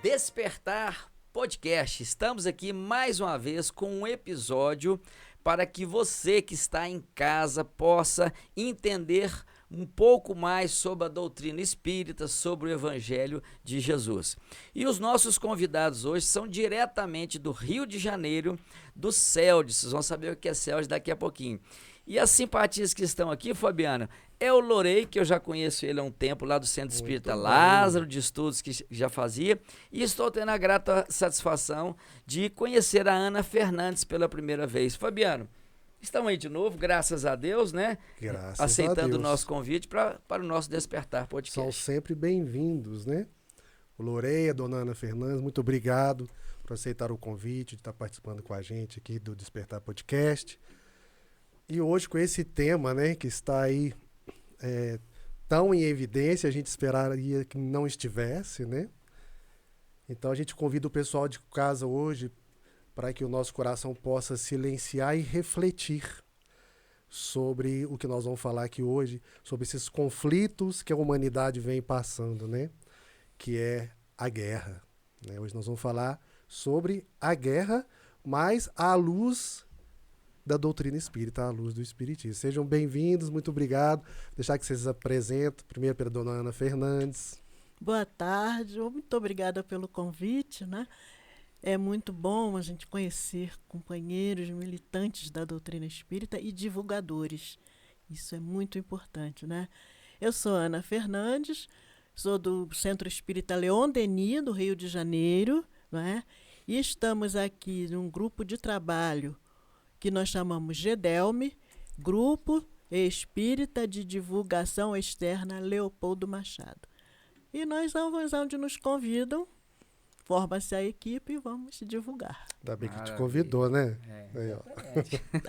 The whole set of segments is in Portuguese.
Despertar Podcast. Estamos aqui mais uma vez com um episódio para que você que está em casa possa entender um pouco mais sobre a doutrina espírita, sobre o Evangelho de Jesus. E os nossos convidados hoje são diretamente do Rio de Janeiro, do CELD. Vocês vão saber o que é CELD daqui a pouquinho. E as simpatias que estão aqui, Fabiano, é o Lorei, que eu já conheço ele há um tempo, lá do Centro Espírita Lázaro, de estudos que já fazia, e estou tendo a grata satisfação de conhecer a Ana Fernandes pela primeira vez. Fabiano, estão aí de novo, graças a Deus, né? Graças aceitando a Deus. o nosso convite para o nosso Despertar Podcast. São sempre bem-vindos, né? O Lorei, a dona Ana Fernandes, muito obrigado por aceitar o convite, de estar participando com a gente aqui do Despertar Podcast. E hoje com esse tema, né, que está aí tão em evidência, a gente esperaria que não estivesse, né? Então a gente convida o pessoal de casa hoje para que o nosso coração possa silenciar e refletir sobre o que nós vamos falar aqui hoje, sobre esses conflitos que a humanidade vem passando, né? Que é a guerra, né? Hoje nós vamos falar sobre a guerra, mas à luz da doutrina espírita, à luz do espiritismo. Sejam bem-vindos, muito obrigado. Deixar que vocês se apresentem, primeiro pela dona Ana Fernandes. Boa tarde, muito obrigada pelo convite, né? É muito bom a gente conhecer companheiros militantes da doutrina espírita e divulgadores. Isso é muito importante, né? Eu sou Ana Fernandes, sou do Centro Espírita Leon Denis, do Rio de Janeiro, né? E estamos aqui num grupo de trabalho que nós chamamos GEDELME, Grupo Espírita de Divulgação Externa Leopoldo Machado. E nós vamos onde nos convidam, forma-se a equipe e vamos divulgar. Ainda bem que te convidou, né? Aí, ó.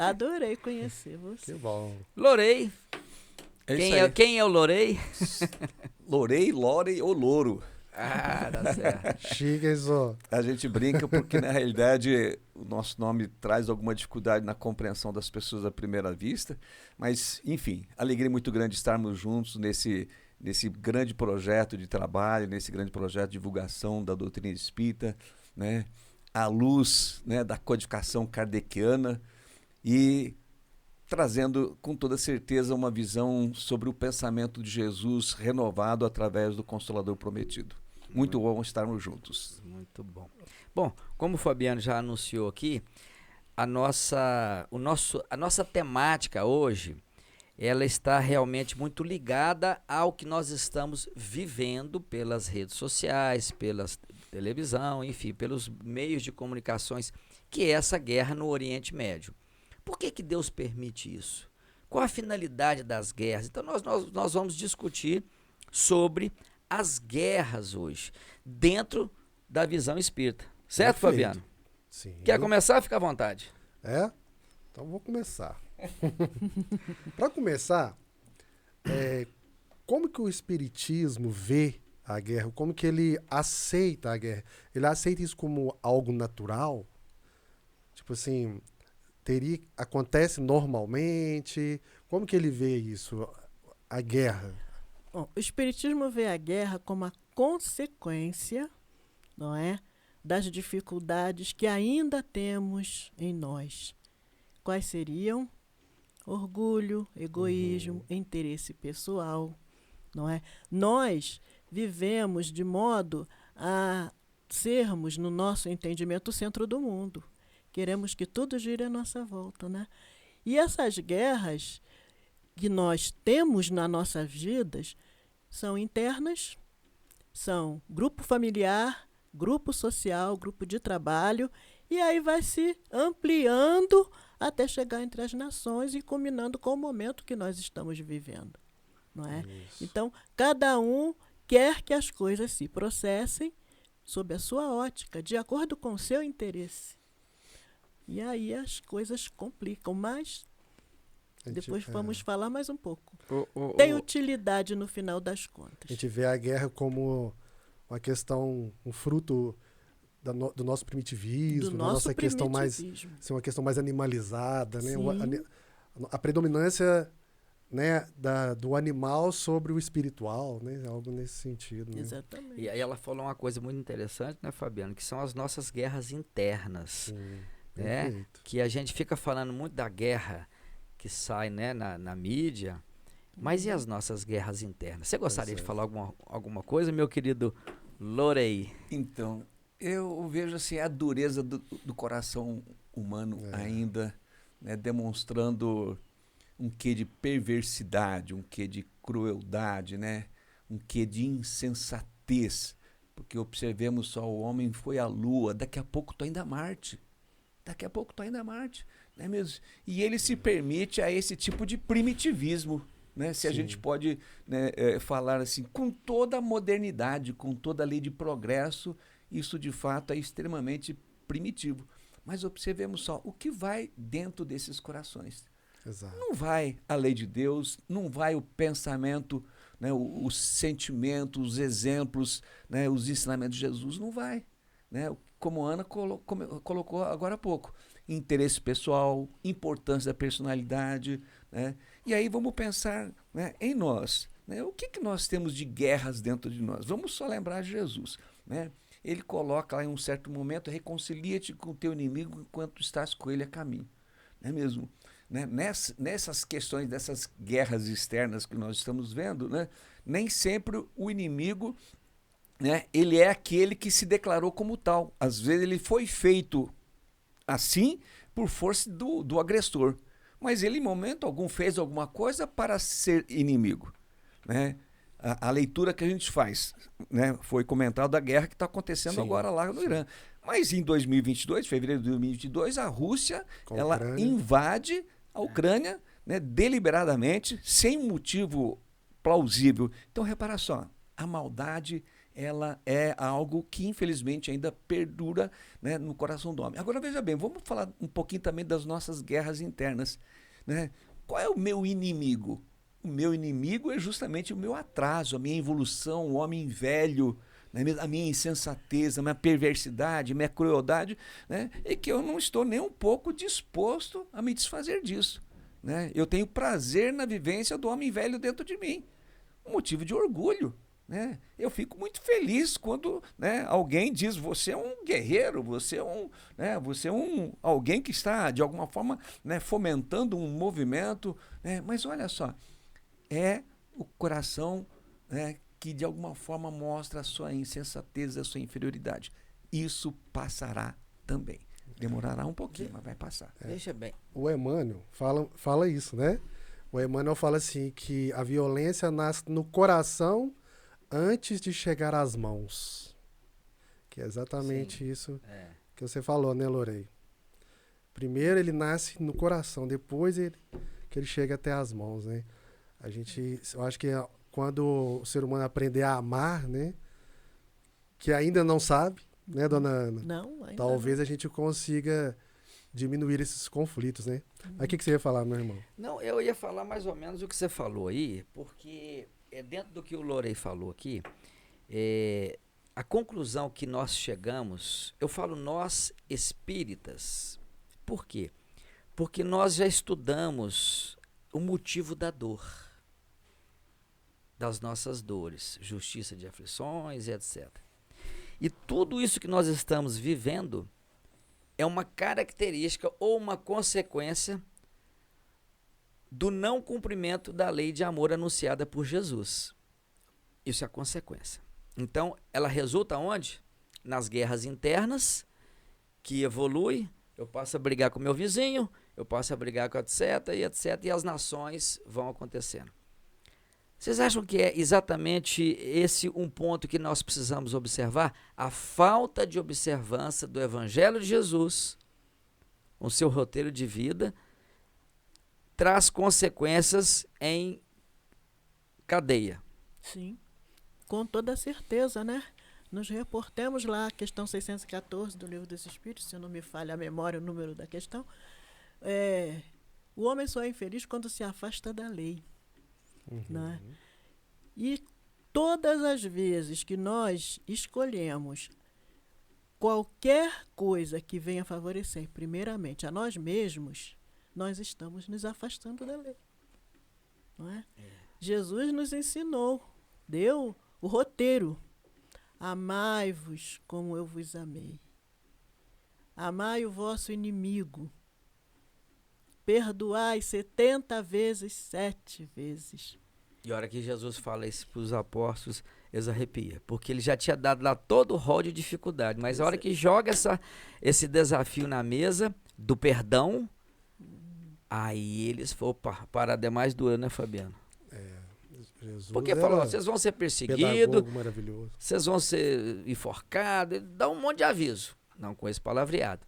Adorei conhecer você. Que bom. Lorei. Quem é o Lorei? Lorei, Lore ou Louro. Ah, tá certo. Chiquezó. A gente brinca porque, na realidade, o nosso nome traz alguma dificuldade na compreensão das pessoas à primeira vista. Mas, enfim, alegria muito grande estarmos juntos nesse grande projeto de trabalho, nesse grande projeto de divulgação da doutrina espírita, né? À luz, né, da codificação kardeciana e trazendo com toda certeza uma visão sobre o pensamento de Jesus renovado através do Consolador Prometido. Muito bom estarmos juntos. Muito bom. Bom, como o Fabiano já anunciou aqui, a nossa temática hoje, ela está realmente muito ligada ao que nós estamos vivendo pelas redes sociais, pela televisão, enfim, pelos meios de comunicações, que é essa guerra no Oriente Médio. Por que Deus permite isso? Qual a finalidade das guerras? Então nós vamos discutir sobre as guerras hoje, dentro da visão espírita. Certo, Perfeito. Fabiano? Sim. Quer começar? Fica à vontade. Então vou começar. Para começar, como que o espiritismo vê a guerra? Como que ele aceita a guerra? Ele aceita isso como algo natural? Tipo assim, acontece normalmente? Como que ele vê isso, a guerra? Bom, o espiritismo vê a guerra como a consequência, não é, das dificuldades que ainda temos em nós. Quais seriam? Orgulho, egoísmo, interesse pessoal, não é? Nós vivemos de modo a sermos, no nosso entendimento, o centro do mundo. Queremos que tudo gire à nossa volta, né? E essas guerras que nós temos nas nossas vidas são internas, são grupo familiar, grupo social, grupo de trabalho, e aí vai se ampliando até chegar entre as nações e combinando com o momento que nós estamos vivendo, não é? Isso. Então, cada um quer que as coisas se processem sob a sua ótica, de acordo com o seu interesse. E aí as coisas complicam, mas depois vamos falar mais um pouco. Tem utilidade no final das contas. A gente vê a guerra como uma questão, um fruto do nosso primitivismo, da nossa questão mais, assim, uma questão mais animalizada, né? A predominância né, do animal sobre o espiritual, né? Algo nesse sentido. Né? Exatamente. E aí ela falou uma coisa muito interessante, né, Fabiano? Que são as nossas guerras internas. Sim, Né? perfeito. Que a gente fica falando muito da guerra que sai, né, na mídia, mas e as nossas guerras internas? Você gostaria de falar alguma coisa, meu querido Lorei? Então, eu vejo assim a dureza do coração humano ainda, né, demonstrando um quê de perversidade, um quê de crueldade, né, um quê de insensatez. Porque observemos só, o homem foi à Lua, daqui a pouco estou indo a Marte. Daqui a pouco estou indo a Marte, não é mesmo? E ele se permite a esse tipo de primitivismo, né? Se a gente pode, né, falar assim, com toda a modernidade, com toda a lei de progresso, isso de fato é extremamente primitivo. Mas observemos só, o que vai dentro desses corações? Exato. Não vai a lei de Deus, não vai o pensamento, né, os sentimentos, os exemplos, né, os ensinamentos de Jesus, não vai. Né? Como a Ana colocou agora há pouco. Interesse pessoal, importância da personalidade. Né? E aí vamos pensar, né, em nós. Né? O que nós temos de guerras dentro de nós? Vamos só lembrar de Jesus. Né? Ele coloca lá em um certo momento, reconcilia-te com o teu inimigo enquanto estás com ele a caminho. Não é mesmo? Né? Nessas questões, dessas guerras externas que nós estamos vendo, né, nem sempre o inimigo, né, ele é aquele que se declarou como tal. Às vezes ele foi feito assim por força do agressor. Mas ele, em momento algum, fez alguma coisa para ser inimigo. Né? A leitura que a gente faz, né, foi comentado a guerra que está acontecendo agora lá no Irã. Mas em 2022, fevereiro de 2022, a Rússia ela invade a Ucrânia, né, deliberadamente, sem motivo plausível. Então, repara só, a maldade ela é algo que, infelizmente, ainda perdura, né, no coração do homem. Agora, veja bem, vamos falar um pouquinho também das nossas guerras internas. Né? Qual é o meu inimigo? O meu inimigo é justamente o meu atraso, a minha evolução, o homem velho, né, a minha insensatez, a minha perversidade, a minha crueldade, né, e que eu não estou nem um pouco disposto a me desfazer disso. Né? Eu tenho prazer na vivência do homem velho dentro de mim. Um motivo de orgulho. Né? Eu fico muito feliz quando, né, alguém diz: você é um guerreiro, você é alguém que está, de alguma forma, né, fomentando um movimento. Né? Mas olha só, é o coração, né, que de alguma forma mostra a sua insensatez, a sua inferioridade. Isso passará também. Demorará um pouquinho, mas vai passar. Deixa bem. O Emmanuel fala isso, né? O Emmanuel fala assim, que a violência nasce no coração antes de chegar às mãos. Que é exatamente isso que você falou, né, Lorei? Primeiro ele nasce no coração, depois que ele chega até as mãos, né? Eu acho que quando o ser humano aprender a amar, né, que ainda não sabe, né, dona Ana? Não, ainda talvez não. a gente consiga diminuir esses conflitos, né? Mas o que você ia falar, meu irmão? Não, eu ia falar mais ou menos o que você falou aí, porque dentro do que o Lorei falou aqui, a conclusão que nós chegamos, eu falo nós espíritas, por quê? Porque nós já estudamos o motivo da dor, das nossas dores, justiça de aflições e etc. E tudo isso que nós estamos vivendo é uma característica ou uma consequência do não cumprimento da lei de amor anunciada por Jesus. Isso é a consequência. Então, ela resulta onde? Nas guerras internas, que evolui, eu passo a brigar com meu vizinho, eu passo a brigar com etc, e as nações vão acontecendo. Vocês acham que é exatamente esse um ponto que nós precisamos observar? A falta de observância do Evangelho de Jesus, o seu roteiro de vida, traz consequências em cadeia. Sim, com toda certeza, né? Nos reportemos lá a questão 614 do Livro dos Espíritos, se não me falha a memória, o número da questão. O homem só é infeliz quando se afasta da lei. Né? E todas as vezes que nós escolhemos qualquer coisa que venha favorecer, primeiramente, a nós mesmos, nós estamos nos afastando da lei. não é? Jesus nos ensinou, deu o roteiro. Amai-vos como eu vos amei. Amai o vosso inimigo. Perdoai 70 vezes, 7 vezes. E a hora que Jesus fala isso para os apóstolos, eles arrepiam. Porque ele já tinha dado lá todo o rol de dificuldade. Mas a hora que joga esse desafio na mesa do perdão, aí eles foram para demais do ano, né, Fabiano? Jesus Porque era falou, vocês vão ser perseguidos, pedagogo maravilhoso. vocês vão ser enforcados, ele dá um monte de aviso. Não com esse palavreado.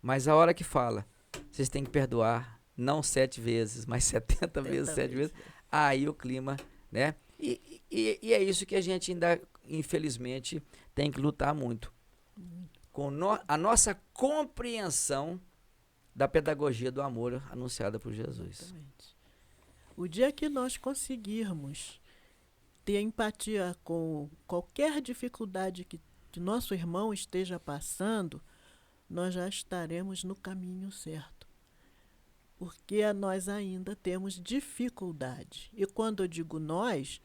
Mas a hora que fala, vocês têm que perdoar, não 7 vezes, mas 70 vezes, 7 vezes. Aí o clima, né? E é isso que a gente ainda, infelizmente, tem que lutar muito. Com a nossa compreensão da pedagogia do amor anunciada por Jesus. Exatamente. O dia que nós conseguirmos ter empatia com qualquer dificuldade que nosso irmão esteja passando, nós já estaremos no caminho certo. Porque nós ainda temos dificuldade. E quando eu digo nós,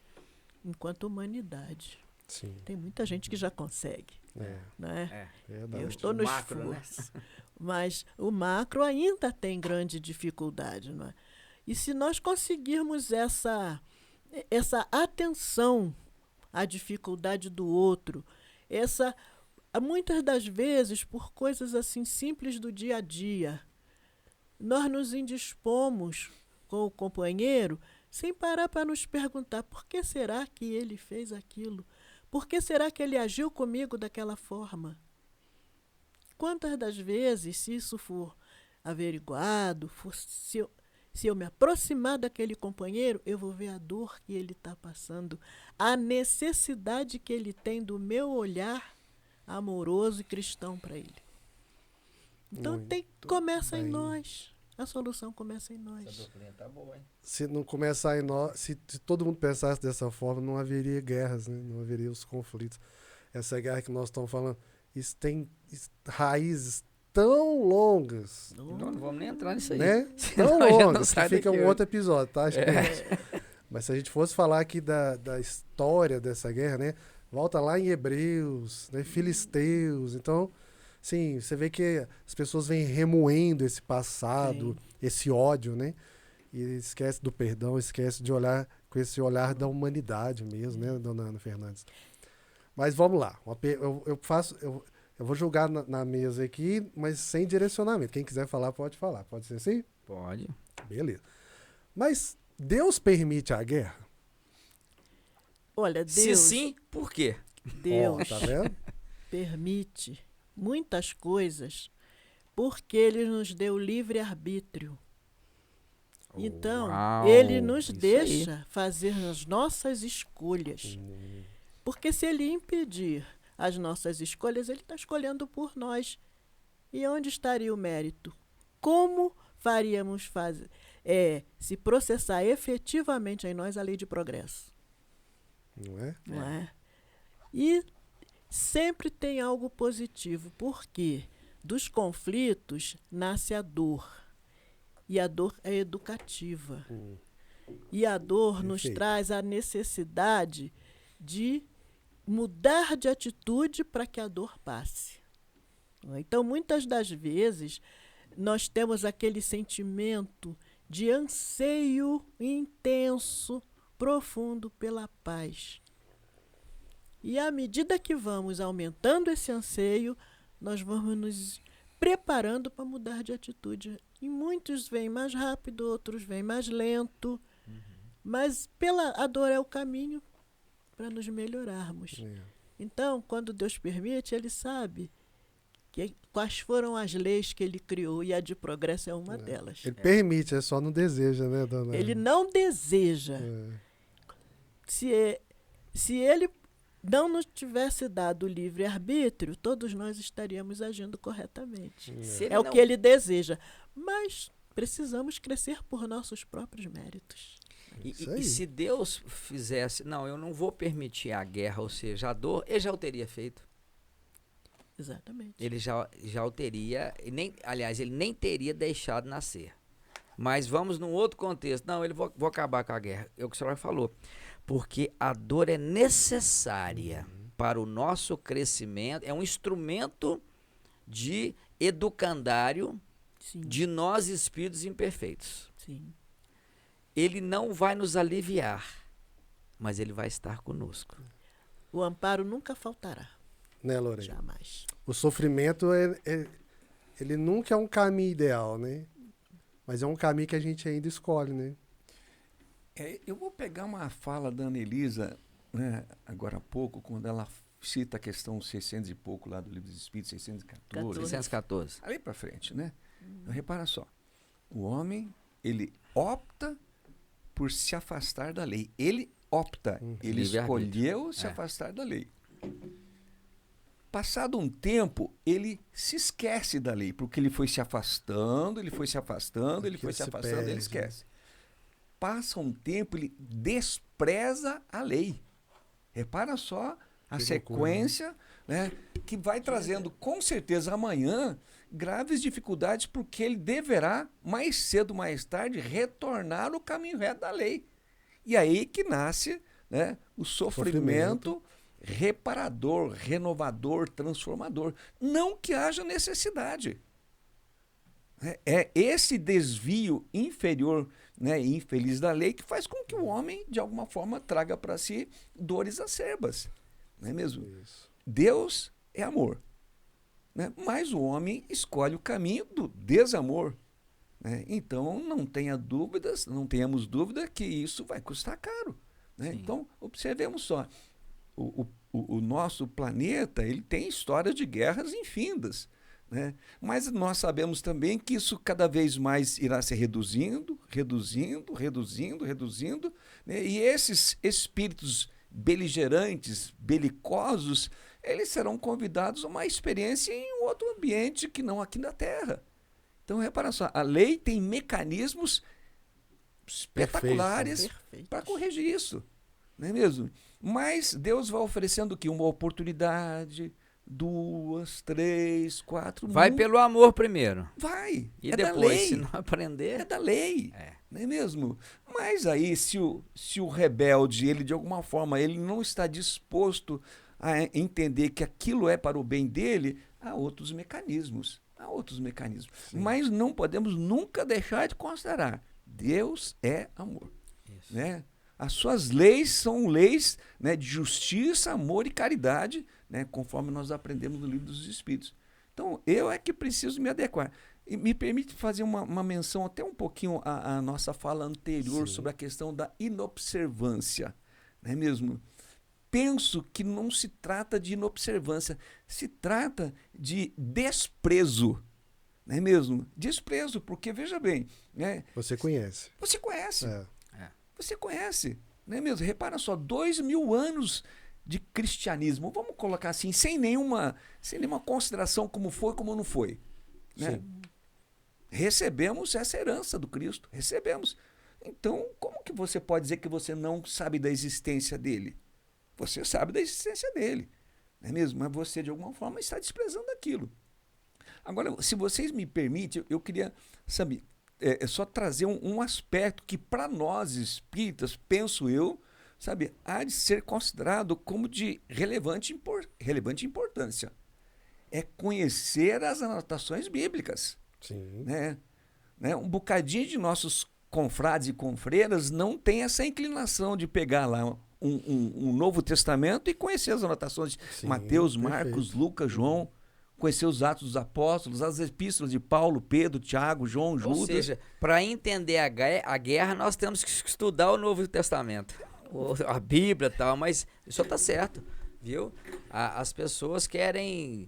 enquanto humanidade. Sim. Tem muita gente que já consegue. Né? Verdade. Eu estou no Macro, esforço. Né? Mas o macro ainda tem grande dificuldade. Não é? E se nós conseguirmos essa atenção à dificuldade do outro, muitas das vezes, por coisas assim simples do dia a dia, nós nos indispomos com o companheiro sem parar para nos perguntar por que será que ele fez aquilo? Por que será que ele agiu comigo daquela forma? Quantas das vezes, se isso for averiguado, se eu me aproximar daquele companheiro, eu vou ver a dor que ele está passando, a necessidade que ele tem do meu olhar amoroso e cristão para ele. Então começa em nós. A solução começa em nós. Essa doutrina tá boa, hein? Se não começar em nós, se todo mundo pensasse dessa forma, não haveria guerras, né? Não haveria os conflitos. Essa guerra que nós estamos falando, isso tem raízes tão longas, Não vamos nem entrar nisso aí. né? Senão Tão a gente não longas, que sai fica daqui um hoje. outro episódio, tá, gente? Mas se a gente fosse falar aqui da história dessa guerra, né? Volta lá em Hebreus, né? Filisteus. Então, sim, você vê que as pessoas vêm remoendo esse passado, esse ódio, né? E esquece do perdão, esquece de olhar com esse olhar da humanidade mesmo, né, dona Ana Fernandes? Mas vamos lá. Eu vou julgar na mesa aqui, mas sem direcionamento. Quem quiser falar, pode falar. Pode ser assim? Pode. Beleza. Mas Deus permite a guerra? Olha, Deus, Se sim, por quê? Deus Ó, tá vendo? permite muitas coisas porque Ele nos deu livre-arbítrio. Então, Uau, Ele nos isso deixa fazer as nossas escolhas. Porque se Ele impedir as nossas escolhas, Ele está escolhendo por nós. E onde estaria o mérito? Como faríamos se processar efetivamente em nós a lei de progresso? Não é? Não é? E sempre tem algo positivo, porque dos conflitos nasce a dor. E a dor é educativa. E a dor nos Perfeito. traz a necessidade de mudar de atitude para que a dor passe. Então, muitas das vezes, nós temos aquele sentimento de anseio intenso, profundo pela paz. E à medida que vamos aumentando esse anseio, nós vamos nos preparando para mudar de atitude. E muitos vêm mais rápido, outros vêm mais lento. Mas a dor é o caminho para nos melhorarmos. Então, quando Deus permite, Ele sabe quais foram as leis que Ele criou, e a de progresso é uma delas. Ele permite, só não deseja, né, dona? Ele não deseja. Se Ele não nos tivesse dado o livre-arbítrio, todos nós estaríamos agindo corretamente. É o que Ele deseja. Mas precisamos crescer por nossos próprios méritos. E se Deus fizesse, não, eu não vou permitir a guerra, ou seja, a dor, Ele já o teria feito. Exatamente. Ele já o teria, aliás, Ele nem teria deixado nascer. Mas vamos num outro contexto. Não, vou acabar com a guerra. É o que o senhor falou. Porque a dor é necessária para o nosso crescimento. É um instrumento de educandário Sim, de nós espíritos imperfeitos. sim. Ele não vai nos aliviar, mas ele vai estar conosco. O amparo nunca faltará. Né, Lorena? Jamais. O sofrimento, ele nunca é um caminho ideal, né? Mas é um caminho que a gente ainda escolhe, né? Eu vou pegar uma fala da Ana Elisa, né, agora há pouco, quando ela cita a questão 600 e pouco lá do Livro dos Espíritos, 614. 614. Ali para frente, né? Então, repara só. O homem, ele opta por se afastar da lei. Ele opta. Ele escolheu se afastar da lei. Passado um tempo, ele se esquece da lei, porque ele foi se afastando, ele foi se afastando, ele foi se afastando, ele esquece. Passa um tempo, ele despreza a lei. Repara só a sequência, né, que vai trazendo, com certeza, amanhã, graves dificuldades, porque ele deverá, mais cedo, mais tarde, retornar no caminho reto da lei. E aí que nasce, né, o sofrimento reparador, renovador, transformador. Não que haja necessidade. É esse desvio inferior, né, e infeliz da lei que faz com que o homem, de alguma forma, traga para si dores acerbas. Não é mesmo? Isso. Deus é amor, né? Mas o homem escolhe o caminho do desamor. Né? Então, não tenhamos dúvida que isso vai custar caro. Né? Então, observemos só. O nosso planeta, ele tem histórias de guerras infindas, né? Mas nós sabemos também que isso cada vez mais irá se reduzindo, né? E esses espíritos beligerantes, belicosos, eles serão convidados a uma experiência em outro ambiente que não aqui na Terra. Então, repara só, a lei tem mecanismos espetaculares para corrigir isso. Não é mesmo? Mas Deus vai oferecendo o quê? Uma oportunidade, 2, 3, 4... Vai pelo amor primeiro. Vai. E é depois, da lei. se não aprender... É da lei. Não é mesmo? Mas aí, se o rebelde, ele de alguma forma, ele não está disposto a entender que aquilo é para o bem dele, há outros mecanismos. Mas não podemos nunca deixar de considerar. Deus é amor. Isso. Né? As suas leis são leis, né, de justiça, amor e caridade, né, conforme nós aprendemos no Livro dos Espíritos. Então, eu é que preciso me adequar. E me permite fazer uma menção até um pouquinho à nossa fala anterior sobre a questão da inobservância. Não é mesmo? Penso que não se trata de inobservância, se trata de desprezo. Não é mesmo? Desprezo, porque, veja bem... Né, Você conhece. Você conhece. É. Você conhece, não é mesmo? Repara só, 2000 anos de cristianismo, vamos colocar assim, sem nenhuma consideração como foi, como não foi. Né? Recebemos essa herança do Cristo, recebemos. Então, como que você pode dizer que você não sabe da existência dele? Você sabe da existência dele, não é mesmo? Mas você, de alguma forma, está desprezando aquilo. Agora, se vocês me permitem, eu queria, sabe... só trazer um aspecto que, para nós espíritas, penso eu, sabe, há de ser considerado como de relevante importância. É conhecer as anotações bíblicas. Sim. Né? Um bocadinho de nossos confrades e confreiras não tem essa inclinação de pegar lá um Novo Testamento e conhecer as anotações de Mateus, Marcos, Lucas, João. Conhecer os Atos dos Apóstolos, as epístolas de Paulo, Pedro, Tiago, João, Judas. Ou seja, para entender a guerra, nós temos que estudar o Novo Testamento, a Bíblia e tal, mas isso está certo, viu? As pessoas querem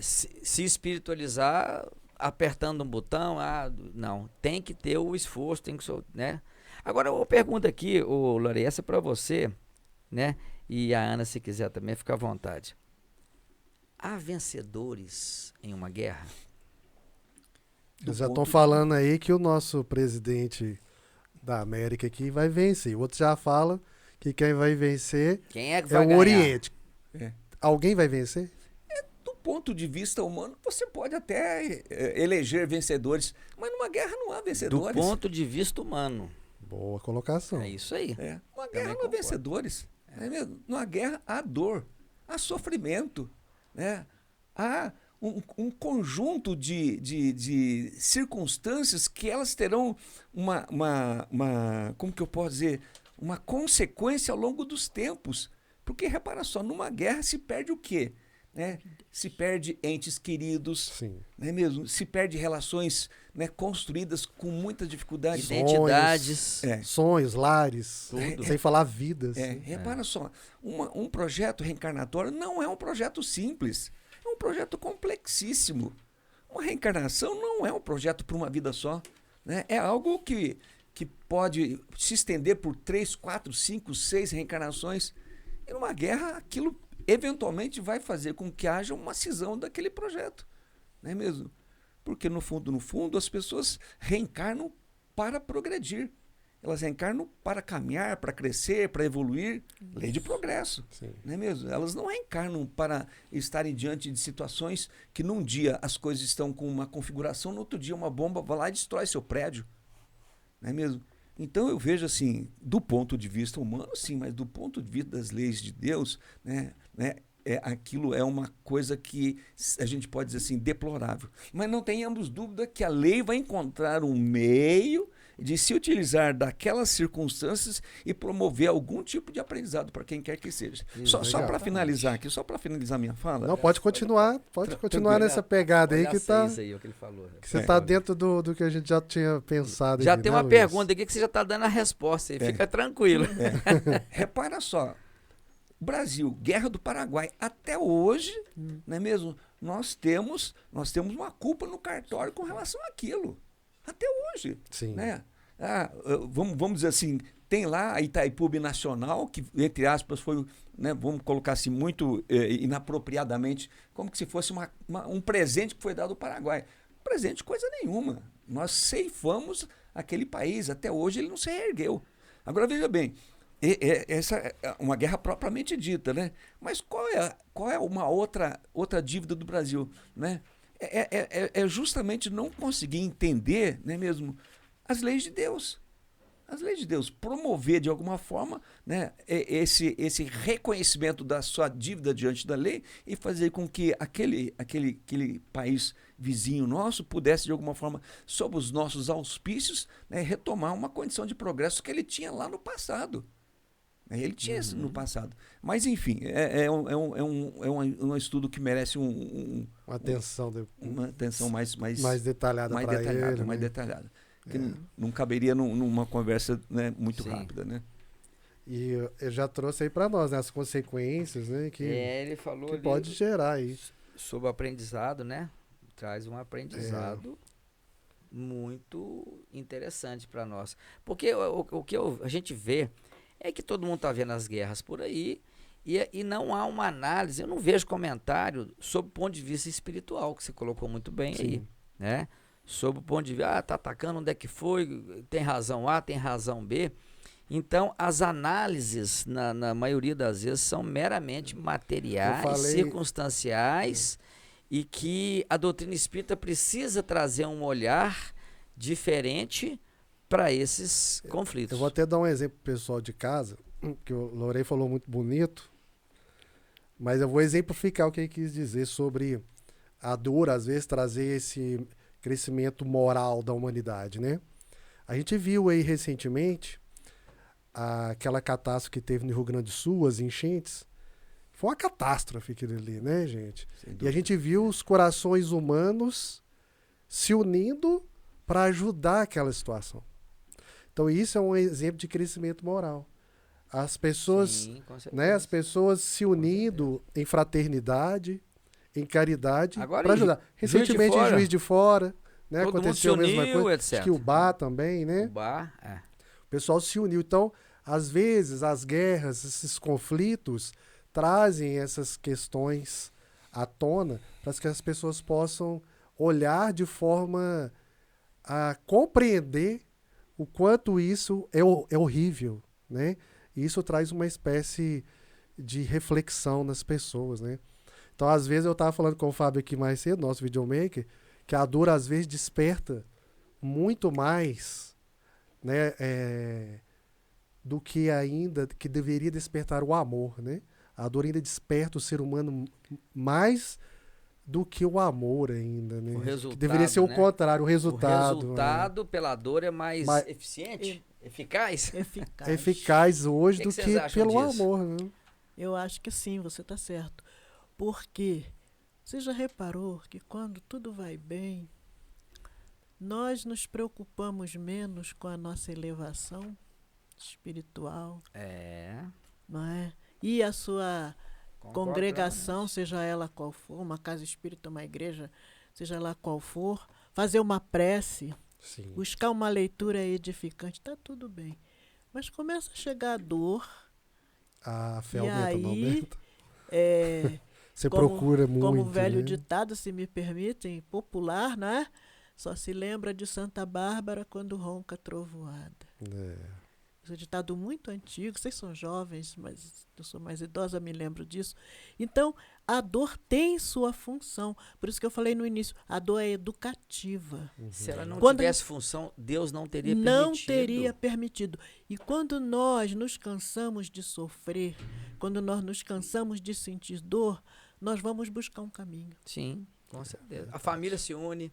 se espiritualizar apertando um botão, não, tem que ter o esforço, tem que, né? Agora, uma pergunta aqui, Lore, essa é para você, né? E a Ana, se quiser também, fica à vontade. Há vencedores em uma guerra? Eles já estão falando aí que o nosso presidente da América aqui vai vencer. O outro já fala que quem vai vencer quem é que vai o ganhar? Oriente. Alguém vai vencer? Do ponto ponto de vista humano, você pode até eleger vencedores, mas numa guerra não há Do vencedores. ponto de vista humano. Boa colocação. É isso aí. Numa Também guerra não há concordo. vencedores. Não é mesmo? Numa guerra há dor, há sofrimento, né? Há um conjunto de circunstâncias que elas terão como que eu posso dizer, uma consequência ao longo dos tempos. Porque, repara só, numa guerra se perde o quê? Né? Se perde entes queridos, Sim. não é mesmo? Se perde relações, né, construídas com muita dificuldade. Identidades. Sonhos, lares, Tudo. sem falar vidas. Repara só, um projeto reencarnatório não é um projeto simples, é um projeto complexíssimo. Uma reencarnação não é um projeto para uma vida só, né? É algo que pode se estender por 3, 4, 5, 6 reencarnações. E numa guerra, aquilo eventualmente vai fazer com que haja uma cisão daquele projeto, não é mesmo? Porque no fundo, as pessoas reencarnam para progredir. Elas reencarnam para caminhar, para crescer, para evoluir. Lei de progresso, Sim. não é mesmo? Elas não reencarnam para estarem diante de situações que num dia as coisas estão com uma configuração, no outro dia uma bomba vai lá e destrói seu prédio, não é mesmo? Então eu vejo assim, do ponto de vista humano, sim, mas do ponto de vista das leis de Deus, né, aquilo é uma coisa que a gente pode dizer assim, deplorável. Mas não tenhamos dúvida que a lei vai encontrar um meio de se utilizar daquelas circunstâncias e promover algum tipo de aprendizado para quem quer que seja. Só para finalizar aqui, só para finalizar minha fala. Não, pode continuar nessa pegada aí que tá. Aí, o que ele falou. Que você tá dentro do que a gente já tinha pensado. Já aqui, tem né, uma Luiz? pergunta aqui que você já está dando a resposta aí. Fica tranquilo. Repara só, Brasil, Guerra do Paraguai, até hoje, não é mesmo? Nós temos uma culpa no cartório com relação àquilo. Até hoje. Sim. Né? Vamos dizer assim, tem lá a Itaipu Nacional, que, entre aspas, foi, né, vamos colocar assim, muito inapropriadamente, como que se fosse um presente que foi dado ao Paraguai. Presente coisa nenhuma. Nós ceifamos aquele país, até hoje ele não se reergueu. Agora veja bem, essa é uma guerra propriamente dita, né? Mas qual é uma outra dívida do Brasil, né? É justamente não conseguir entender, né, mesmo, as leis de Deus. As leis de Deus, promover de alguma forma, né, esse reconhecimento da sua dívida diante da lei e fazer com que aquele país vizinho nosso pudesse de alguma forma, sob os nossos auspícios, né, retomar uma condição de progresso que ele tinha lá no passado. Ele tinha isso no passado. Mas, enfim, é um estudo que merece uma atenção mais detalhada para ele. Mais detalhada. Que não caberia numa conversa, né, muito Sim. rápida, né? E eu já trouxe aí para nós, né, as consequências, né, que Ele falou que ali pode gerar aí. sobre o aprendizado, né? Traz um aprendizado muito interessante para nós. Porque o que a gente vê é que todo mundo está vendo as guerras por aí e não há uma análise, eu não vejo comentário sobre o ponto de vista espiritual, que você colocou muito bem aí, né? Sobre o ponto de vista, tá atacando, onde é que foi, tem razão A, tem razão B. Então, as análises, na maioria das vezes, são meramente materiais, circunstanciais, e que a doutrina espírita precisa trazer um olhar diferente para esses conflitos. Eu vou até dar um exemplo pro pessoal de casa, que o Lorei falou muito bonito, mas eu vou exemplificar o que ele quis dizer sobre a dor, às vezes, trazer esse crescimento moral da humanidade, né? A gente viu aí recentemente aquela catástrofe que teve no Rio Grande do Sul, as enchentes. Foi uma catástrofe aquilo ali, né, gente? E a gente viu os corações humanos se unindo para ajudar aquela situação. Então isso é um exemplo de crescimento moral. As pessoas, Sim, com certeza. né, as pessoas se unindo em fraternidade, em caridade, para ajudar. Recentemente em Juiz de Fora, né, todo aconteceu mundo se a mesma uniu, coisa. etc. Acho que o Bar também, né? O Bar, O pessoal se uniu. Então, às vezes, as guerras, esses conflitos, trazem essas questões à tona para que as pessoas possam olhar de forma a compreender o quanto isso é horrível, né? E isso traz uma espécie de reflexão nas pessoas, né? Então, às vezes, eu tava falando com o Fábio aqui mais cedo, nosso videomaker, que a dor, às vezes, desperta muito mais, né, do que ainda, que deveria despertar o amor, né? A dor ainda desperta o ser humano mais do que o amor ainda, né? O resultado, que deveria ser o né? contrário, o resultado. O resultado pela dor é mais eficiente? Eficaz? Eficaz. É eficaz hoje Que do que que vocês acham pelo disso? amor, né? Eu acho que sim, você está certo. Porque você já reparou que quando tudo vai bem, nós nos preocupamos menos com a nossa elevação espiritual, É. não é? E a sua Concordo congregação, plenamente. seja ela qual for, uma casa espírita, uma igreja, seja lá qual for, fazer uma prece, Sim. buscar uma leitura edificante, está tudo bem. Mas começa a chegar a dor, A fé e aumenta, não aí, aumenta? é, Você procura muito, como o velho né? ditado, se me permitem, popular, né? Só se lembra de Santa Bárbara quando ronca a trovoada. É. Esse é um ditado muito antigo, vocês são jovens, mas eu sou mais idosa, me lembro disso. Então, a dor tem sua função. Por isso que eu falei no início, a dor é educativa. Se ela não Quando- tivesse função, Deus não teria Não permitido. teria permitido. E quando nós nos cansamos de sofrer, quando nós nos cansamos de sentir dor, nós vamos buscar um caminho. Sim, com certeza. A família se une,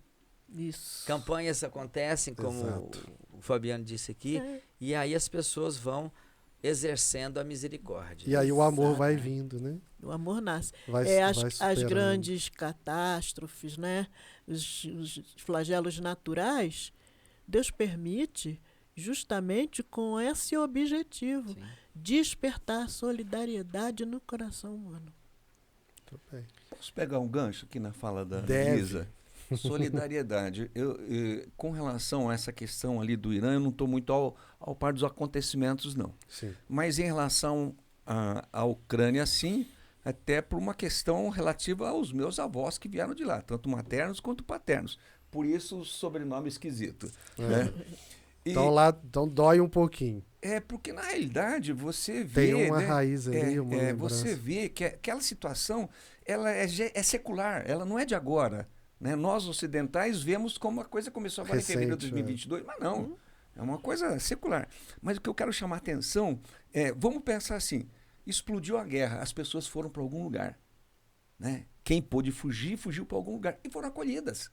Isso. campanhas acontecem, como Exato. o Fabiano disse aqui, É. e aí as pessoas vão exercendo a misericórdia. E aí o amor vai Exatamente. vindo, né? O amor nasce. Vai, As vai superando. grandes catástrofes, né? Os flagelos naturais, Deus permite justamente com esse objetivo, Sim. despertar solidariedade no coração humano. Muito bem. Posso pegar um gancho aqui na fala da Deve. Lisa? Solidariedade. Com relação a essa questão ali do Irã, eu não estou muito ao par dos acontecimentos, não. Sim. Mas em relação à Ucrânia, sim, até por uma questão relativa aos meus avós que vieram de lá, tanto maternos quanto paternos. Por isso o sobrenome esquisito. Né? E Então dói um pouquinho. é porque, na realidade, você vê... Tem uma né, raiz ali, uma lembrança. você vê que aquela situação ela é secular, ela não é de agora. Né? Nós, ocidentais, vemos como a coisa começou agora em fevereiro de Recente, 2022, mas não, é uma coisa secular. Mas o que eu quero chamar a atenção é, vamos pensar assim, explodiu a guerra, as pessoas foram para algum lugar. Né? Quem pôde fugir, fugiu para algum lugar e foram acolhidas.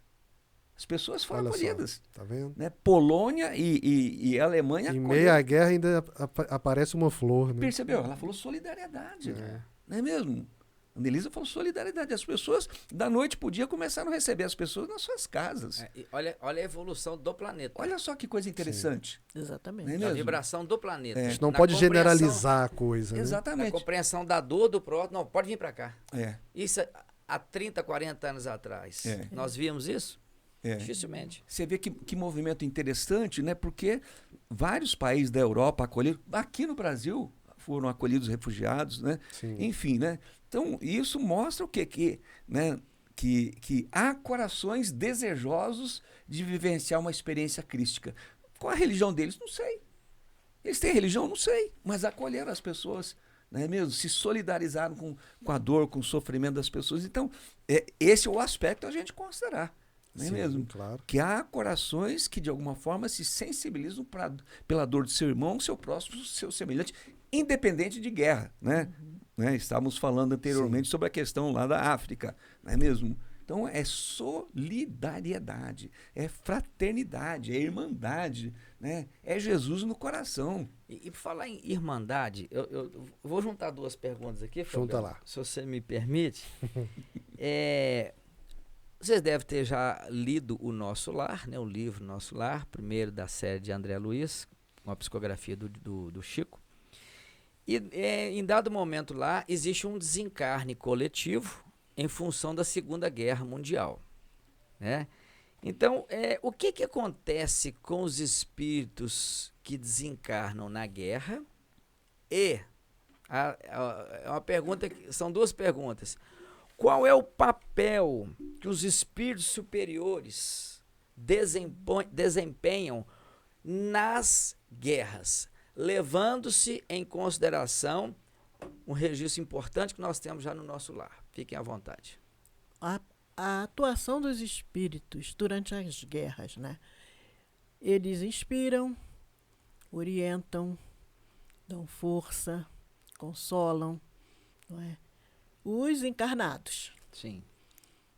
As pessoas foram Olha só, acolhidas. tá vendo? Né? Polônia e Alemanha Em acolheram. meio à guerra ainda aparece uma flor, né? Percebeu? Ela falou solidariedade. É. Não é mesmo? A Anelisa falou solidariedade. As pessoas, da noite pro dia, começaram a receber as pessoas nas suas casas. É, e olha a evolução do planeta. Olha só que coisa interessante. Exatamente. Não é a mesmo? vibração do planeta. É. A gente não Na pode compreensão- generalizar a coisa, né? Na Exatamente. compreensão da dor do próximo. Não, pode vir para cá. É, Isso há 30, 40 anos atrás. É. Nós víamos isso? é. Dificilmente. Você vê que movimento interessante, né? Porque vários países da Europa acolheram. Aqui no Brasil foram acolhidos refugiados, né? Sim. Enfim, né? Então, isso mostra o quê? Que há corações desejosos de vivenciar uma experiência crística. Qual a religião deles? Não sei. Eles têm religião? Não sei. Mas acolheram as pessoas, não é mesmo? Se solidarizaram com a dor, com o sofrimento das pessoas. Então, esse é o aspecto a gente considerar. Não é Sim, mesmo? claro. Que há corações que, de alguma forma, se sensibilizam pela dor do seu irmão, seu próximo, seu semelhante, independente de guerra, né? Né? Estávamos falando anteriormente sobre a questão lá da África, não é mesmo? Então, é solidariedade, é fraternidade, é irmandade, né? É Jesus no coração. E por falar em irmandade, eu vou juntar duas perguntas aqui, Junta Fabiano, lá. se você me permite. Vocês devem ter já lido O Nosso Lar, né? O livro Nosso Lar, primeiro da série de André Luiz, uma psicografia do Chico. E em dado momento lá, existe um desencarne coletivo em função da Segunda Guerra Mundial. Né? Então, o que acontece com os espíritos que desencarnam na guerra? E uma pergunta, são duas perguntas. Qual é o papel que os espíritos superiores desempenham nas guerras, levando-se em consideração um registro importante que nós temos já no nosso lar. Fiquem à vontade. A atuação dos espíritos durante as guerras, né? Eles inspiram, orientam, dão força, consolam, não é? Os encarnados. Sim.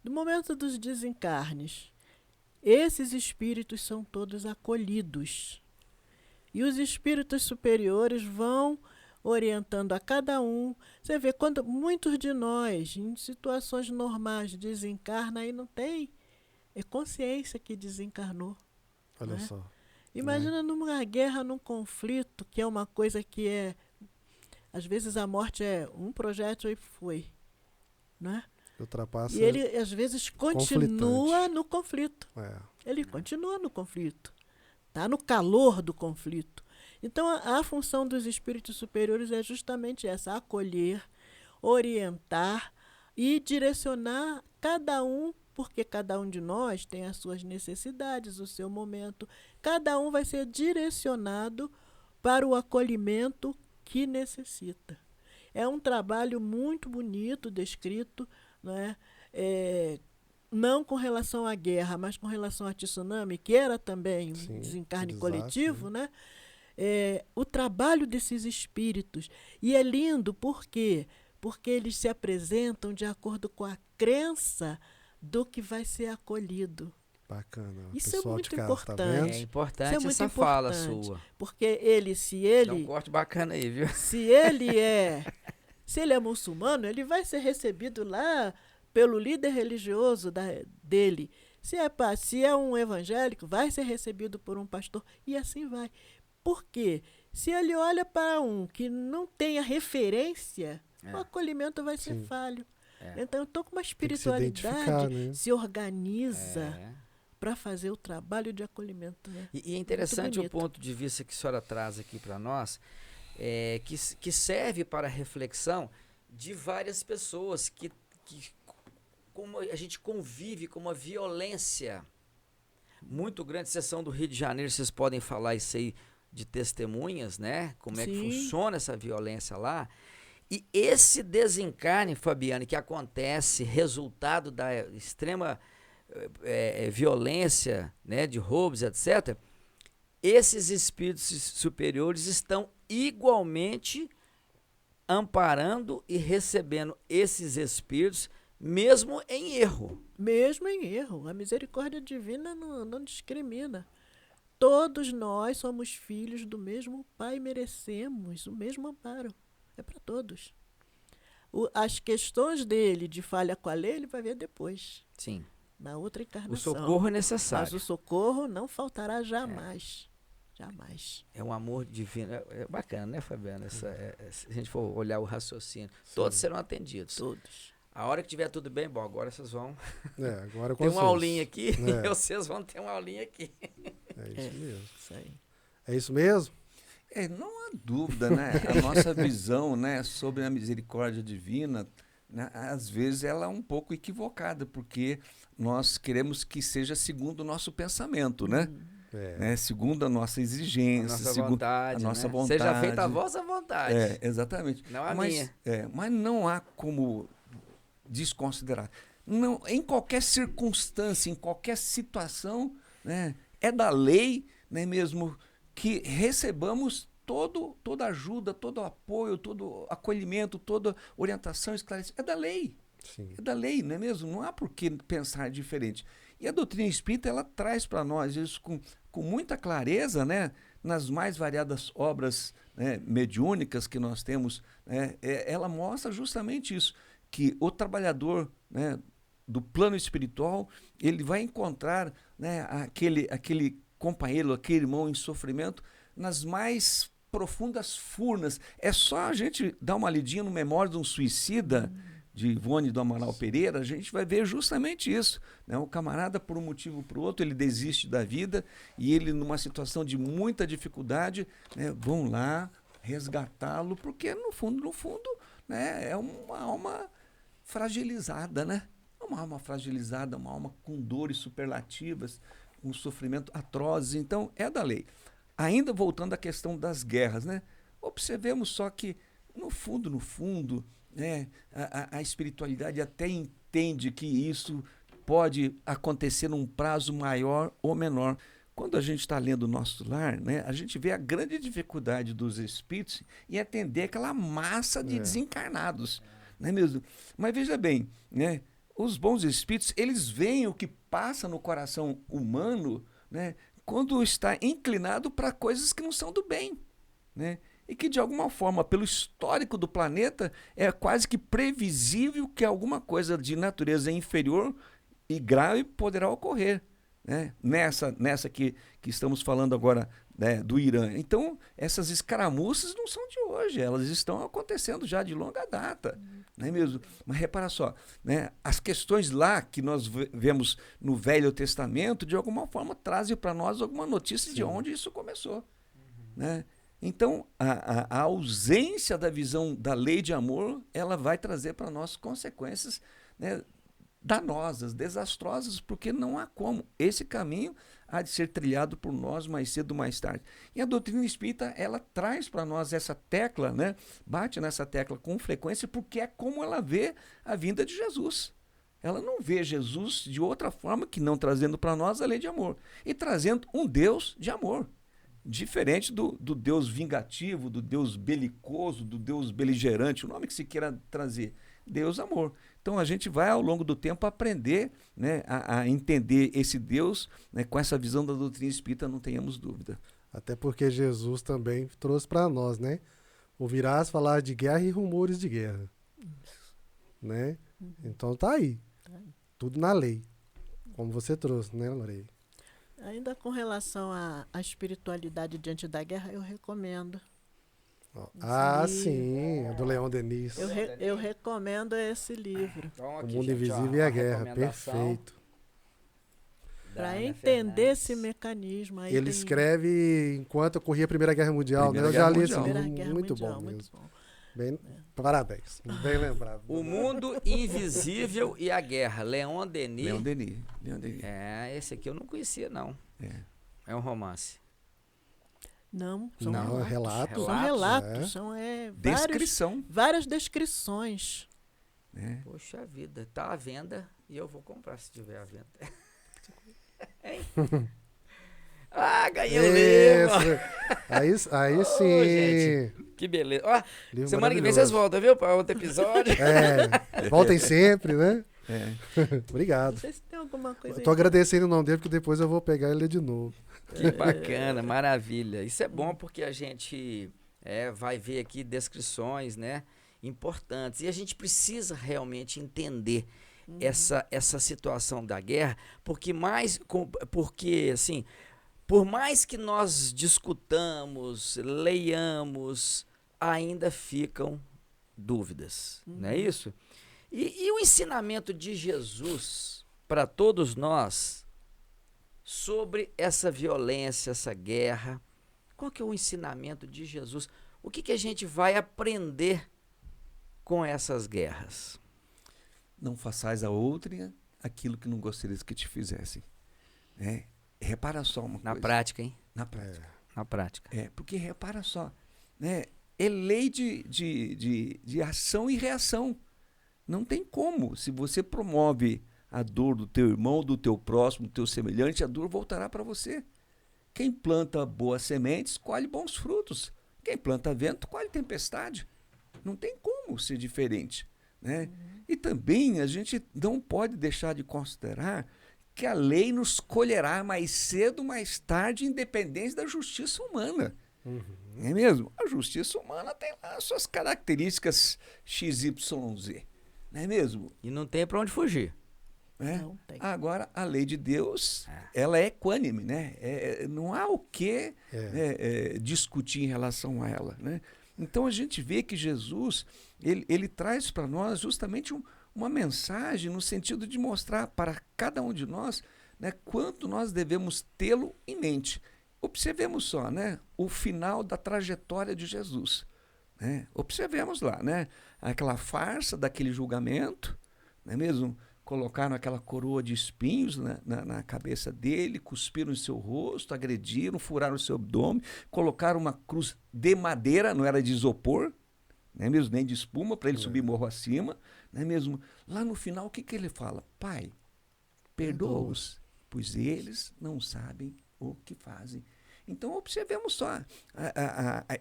No momento dos desencarnes, esses espíritos são todos acolhidos. E os espíritos superiores vão orientando a cada um. Você vê, quando muitos de nós, em situações normais, desencarnam e não tem consciência que desencarnou. Olha né? só. Imagina numa guerra, num conflito, que é uma coisa que é... Às vezes a morte é um projétil e foi. Né? Ultrapassa. E ele, às vezes, continua no conflito. É. Ele continua no conflito. Está no calor do conflito. Então, a função dos espíritos superiores é justamente essa: acolher, orientar e direcionar cada um, porque cada um de nós tem as suas necessidades, o seu momento. Cada um vai ser direcionado para o acolhimento que necessita. É um trabalho muito bonito, descrito, né? Não com relação à guerra, mas com relação a tsunami, que era também um desencarne coletivo, né? O trabalho desses espíritos. E é lindo, por quê? Porque eles se apresentam de acordo com a crença do que vai ser acolhido. Bacana. Isso é muito de casa, importante. Tá vendo? É importante Isso é muito essa fala importante. sua. Porque Dá um corte bacana aí, viu? se ele é muçulmano, ele vai ser recebido lá pelo líder religioso dele. Se é um evangélico, vai ser recebido por um pastor, e assim vai. Por quê? Se ele olha para um que não tem a referência, o acolhimento vai ser falho. Então, eu estou com uma espiritualidade, né? se organiza para fazer o trabalho de acolhimento. Né? E é interessante o ponto de vista que a senhora traz aqui para nós, que serve para reflexão de várias pessoas que como a gente convive com uma violência muito grande. Sessão do Rio de Janeiro, vocês podem falar isso aí de testemunhas, né? Como é que funciona essa violência lá. E esse desencarne, Fabiane, que acontece resultado da extrema violência, né, de roubos, etc., esses espíritos superiores estão igualmente amparando e recebendo esses espíritos, mesmo em erro. Mesmo em erro. A misericórdia divina não discrimina. Todos nós somos filhos do mesmo Pai e merecemos o mesmo amparo. É para todos. As questões dele de falha com a lei, ele vai ver depois. Sim. Na outra encarnação. O socorro é necessário. Mas o socorro não faltará jamais. Jamais. É um amor divino. É bacana, né, Fabiana? Se a gente for olhar o raciocínio. Todos serão atendidos. Todos. A hora que tiver tudo bem, bom, agora vocês vão Agora ter uma aulinha aqui e vocês vão ter uma aulinha aqui. É isso mesmo. Isso aí. É isso mesmo? Não há dúvida, né? A nossa visão, né, sobre a misericórdia divina, né, às vezes ela é um pouco equivocada, porque nós queremos que seja segundo o nosso pensamento, né? Né? Segundo a nossa exigência, A nossa vontade. Seja feita a vossa vontade. Exatamente. Não a minha. Mas não há como desconsiderar. Não, em qualquer circunstância, em qualquer situação, né, é da lei, né, mesmo que recebamos toda ajuda, todo apoio, todo acolhimento, toda orientação, esclarecimento. É da lei. Sim. É da lei, não é mesmo? Não há por que pensar diferente. E a doutrina espírita, ela traz para nós isso com muita clareza, né, nas mais variadas obras, né, mediúnicas que nós temos. Né, ela mostra justamente isso, que o trabalhador, né, do plano espiritual, ele vai encontrar, né, aquele companheiro, aquele irmão em sofrimento nas mais profundas furnas. É só a gente dar uma lidinha no Memória de um Suicida, de Ivone do Amaral Pereira, a gente vai ver justamente isso. Né? O camarada, por um motivo ou por outro, ele desiste da vida e ele, numa situação de muita dificuldade, né, vão lá resgatá-lo, porque no fundo, né, é uma alma fragilizada, né? Uma alma fragilizada, uma alma com dores superlativas, um sofrimento atroz. Então, é da lei. Ainda voltando à questão das guerras, né? Observemos só que no fundo, né, a espiritualidade até entende que isso pode acontecer num prazo maior ou menor. Quando a gente está lendo o Nosso Lar, né, a gente vê a grande dificuldade dos espíritos em atender aquela massa de desencarnados. Não é mesmo? Mas veja bem, né, os bons espíritos, eles veem o que passa no coração humano, né, quando está inclinado para coisas que não são do bem, né? E que, de alguma forma, pelo histórico do planeta, é quase que previsível que alguma coisa de natureza inferior e grave poderá ocorrer, né? Nessa que estamos falando agora, né, do Irã. Então, essas escaramuças não são de hoje, elas estão acontecendo já de longa data, não é mesmo? Mas repara só, né, as questões lá que nós vemos no Velho Testamento, de alguma forma, trazem para nós alguma notícia de onde isso começou, né? Então, a ausência da visão da lei de amor, ela vai trazer para nós consequências, né, danosas, desastrosas, porque não há como. Esse caminho há de ser trilhado por nós mais cedo ou mais tarde. E a doutrina espírita, ela traz para nós essa tecla, né, bate nessa tecla com frequência, porque é como ela vê a vinda de Jesus. Ela não vê Jesus de outra forma que não trazendo para nós a lei de amor. E trazendo um Deus de amor. Diferente do Deus vingativo, do Deus belicoso, do Deus beligerante, o nome que se queira trazer. Deus amor. Então a gente vai ao longo do tempo aprender, né, a entender esse Deus, né, com essa visão da doutrina espírita, não tenhamos dúvida. Até porque Jesus também trouxe para nós, né? Ouvirás falar de guerra e rumores de guerra. Né? Então tá aí. Tudo na lei. Como você trouxe, né, Lorei? Ainda com relação à espiritualidade diante da guerra, eu recomendo. Sim, do Leon Denis. Eu recomendo esse livro. Então, O aqui, Mundo gente, Invisível e ó, a Guerra. recomendação Perfeito. da Para Ana entender Fernandes. esse mecanismo. Aí Ele tem escreve enquanto ocorria a Primeira Guerra Mundial, Primeira né? Eu já Guerra li Mundial. esse Primeira livro, Guerra muito Mundial, bom muito mesmo. bom. Bem, parabéns, bem lembrado. O Mundo Invisível e a Guerra, Leon Denis. Leon Denis. Esse aqui eu não conhecia, não. É um romance. Não, são Não, relatos. relatos. São relatos, são Descrição. várias descrições. Né? Poxa vida, tá à venda e eu vou comprar se tiver à venda. Hein? Ganhei o livro! Aí Ô, sim. gente, que beleza. Ó, Livro semana que vem maravilhoso. vocês voltam, viu? Para outro episódio. Voltem sempre, né? É. Obrigado. Vocês têm alguma coisa Eu tô agradecendo o nome dele, porque depois eu vou pegar e ler de novo. Que bacana, maravilha. Isso é bom porque a gente vai ver aqui descrições, né, importantes. E a gente precisa realmente entender essa situação da guerra, porque assim, por mais que nós discutamos, leiamos, ainda ficam dúvidas, não é isso? E o ensinamento de Jesus para todos nós sobre essa violência, essa guerra, qual que é o ensinamento de Jesus? O que a gente vai aprender com essas guerras? Não façais a outrem aquilo que não gostarias que te fizessem. Repara só uma coisa. Na prática, hein? Na prática. Na prática. Porque repara só, né? É lei de ação e reação. Não tem como. Se você promove a dor do teu irmão, do teu próximo, do teu semelhante, a dor voltará para você. Quem planta boas sementes, colhe bons frutos. Quem planta vento, colhe tempestade. Não tem como ser diferente, né? E também a gente não pode deixar de considerar que a lei nos colherá mais cedo ou mais tarde, independente da justiça humana. Não é mesmo? A justiça humana tem lá as suas características XYZ. Não é mesmo? E não tem para onde fugir. Não tem. Agora, a lei de Deus, ela é equânime, né? Não há o que discutir em relação a ela, né? Então, a gente vê que Jesus, ele traz para nós justamente uma mensagem no sentido de mostrar para cada um de nós, né, quanto nós devemos tê-lo em mente. Observemos só, né, o final da trajetória de Jesus. Né? Observemos lá, né, aquela farsa daquele julgamento, não é mesmo? Colocaram aquela coroa de espinhos na cabeça dele, cuspiram em seu rosto, agrediram, furaram o seu abdômen, colocaram uma cruz de madeira, não era de isopor, não é mesmo? Nem de espuma para ele subir morro acima, não é mesmo? Lá no final, o que ele fala? Pai, perdoa-os, pois eles não sabem o que fazem. Então, observemos só,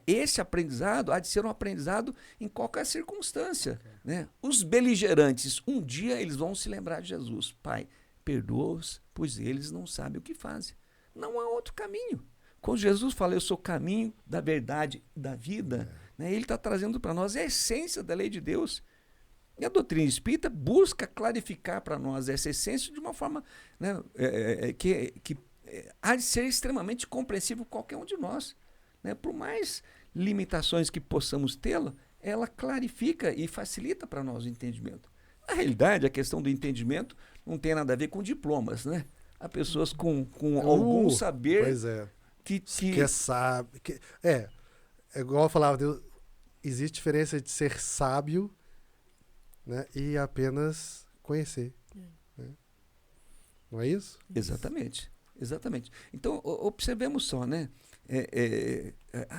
esse aprendizado há de ser um aprendizado em qualquer circunstância. Né? Os beligerantes, um dia eles vão se lembrar de Jesus. Pai, perdoa-os, pois eles não sabem o que fazem. Não há outro caminho. Quando Jesus fala, eu sou o caminho da verdade, da vida, né, ele está trazendo para nós a essência da lei de Deus. E a doutrina espírita busca clarificar para nós essa essência de uma forma, né, que há de ser extremamente compreensível qualquer um de nós. Né? Por mais limitações que possamos tê-la, ela clarifica e facilita para nós o entendimento. Na realidade, a questão do entendimento não tem nada a ver com diplomas. Né? Há pessoas com algum saber que sabe. É igual eu falava, existe diferença de ser sábio, né, e apenas conhecer. Né? Não é isso? Exatamente. Exatamente. Então, observemos só, né?